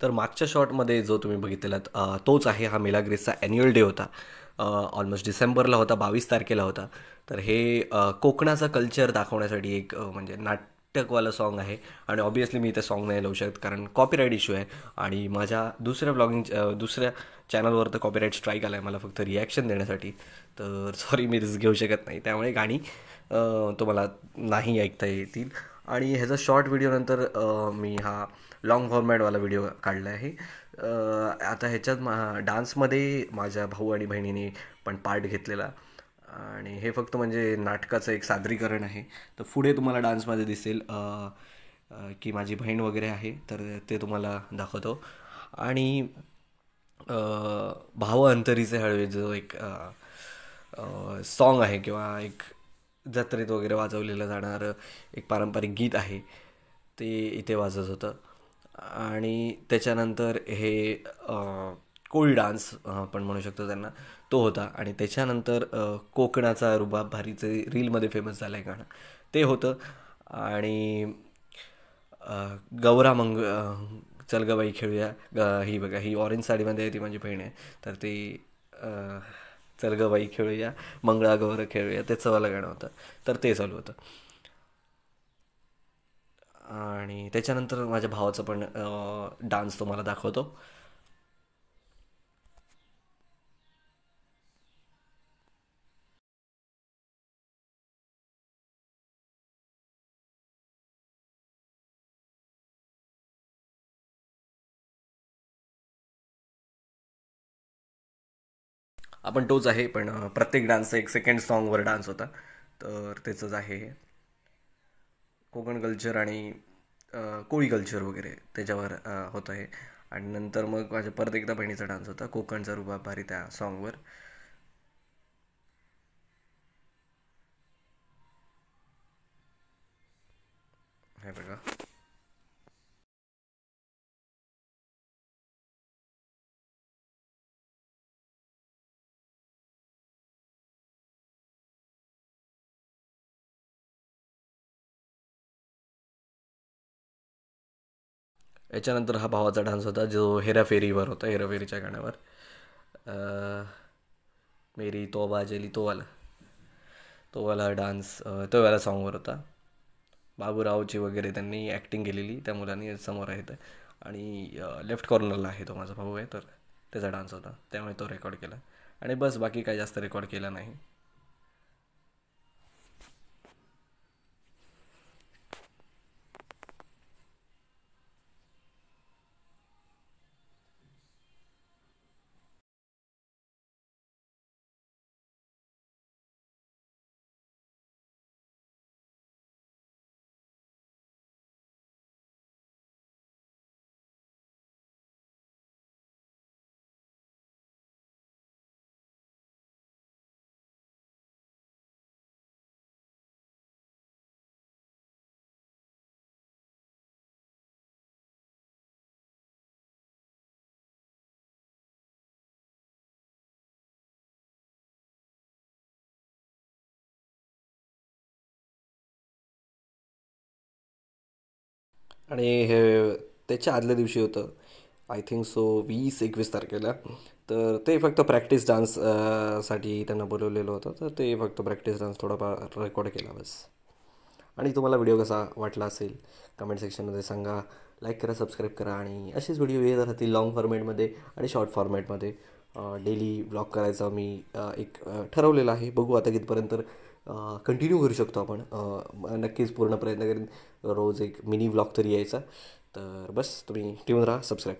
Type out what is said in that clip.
तर मागच्या शॉटमध्ये जो तुम्ही बघितलेलात तोच आहे. हा मिलाग्रेसचा ॲन्युअल डे होता. ऑलमोस्ट डिसेंबरला होता, 22 तारखेला होता. तर हे कोकणाचा कल्चर दाखवण्यासाठी एक म्हणजे नाटकवालं सॉन्ग आहे. आणि ऑब्वियसली मी ते सॉन्ग नाही लावू शकत कारण कॉपीराईट इश्यू आहे. आणि माझ्या दुसऱ्या चॅनलवर तर कॉपीराईट स्ट्राईक आला आहे मला फक्त रिॲक्शन देण्यासाठी. तर सॉरी, मी रिस्क घेऊ शकत नाही. त्यामुळे गाणी तुम्हाला नाही ऐकता येतील. आणि ह्याचा शॉर्ट व्हिडिओनंतर मी हा लाँग फॉर्मॅटवाला व्हिडिओ काढला आहे. आता ह्याच्यात डान्समध्ये माझ्या भाऊ आणि बहिणीने पण पार्ट घेतलेला. आणि हे फक्त म्हणजे नाटकाचं एक सादरीकरण आहे. तर पुढे तुम्हाला डान्समध्ये दिसेल की माझी बहीण वगैरे आहे, तर ते तुम्हाला दाखवतो. आणि भाव अंतरीचे हळवे जो एक सॉन्ग आहे किंवा एक जत्रेत वगैरे वाजवलेलं जाणारं एक पारंपरिक गीत आहे, ते इथे वाजत होतं. आणि त्याच्यानंतर हे कोळी डान्स आपण म्हणू शकतो त्यांना, तो होता. आणि त्याच्यानंतर कोकणाचा रुबाब भारीचे रीलमध्ये फेमस झालं आहे गाणं, ते होतं. आणि गौरा चल ग बाई खेळूया. ही बघा, ही ऑरेंज साडीमध्ये आहे, ती माझी बहीण आहे. तर ती अ, चल ग बाई खेळूया, मंगळागौर खेळूया, त्याचं वालं गाणं होतं. तर ते चालू होतं. आणि त्याच्यानंतर माझ्या भावाचं पण डान्स तुम्हाला दाखवतो. आपण तोच आहे, पण प्रत्येक डान्सचा एक सेकंड सॉन्गवर डान्स होता. तर त्याचंच आहे हे. कोकण कल्चर आणि कोळी कल्चर वगैरे त्याच्यावर होतं हे. आणि नंतर मग माझ्या परत एकदा बहिणीचा डान्स होता कोकणचा रुबाब भारी त्या सॉन्गवर. हे बघा. याच्यानंतर हा भावाचा डान्स होता जो हेराफेरीवर होता, हेराफेरीच्या गाण्यावर. अ, मेरी तोबा जली तो वाला डान्स, तो वाला सॉन्गवर होता. बाबूरावची वगैरे त्यांनी ॲक्टिंग केलेली त्या मुलांनी समोर आहेत. आणि लेफ्ट कॉर्नरला आहे तो माझा भाऊ आहे, तर त्याचा डान्स होता, त्यामुळे तो रेकॉर्ड केला. आणि बस बाकी काही जास्त रेकॉर्ड केला नाही. आणि हे त्याच्या आदल्या दिवशी होतं, आय थिंक सो 20-21 तारखेला. तर ते फक्त प्रॅक्टिस डान्स साठी त्यांना बोलवलेलं होतं, तर ते फक्त प्रॅक्टिस डान्स थोडाफार रेकॉर्ड केला बस. आणि तुम्हाला व्हिडिओ कसा वाटला असेल कमेंट सेक्शनमध्ये सांगा. लाईक करा, सबस्क्राईब करा. आणि असेच व्हिडिओ येत राहतील लॉंग फॉर्मॅटमध्ये आणि शॉर्ट फॉर्मॅटमध्ये. डेली ब्लॉग करायचा मी एक ठरवलेलं आहे. बघू आता कितपर्यंत कंटिन्यू करू शकतो आपण. नक्कीच पूर्ण प्रयत्न करेन रोज एक मिनी ब्लॉग तरी यायचा. तर बस तुम्ही ट्यून राहा, सबस्क्राईब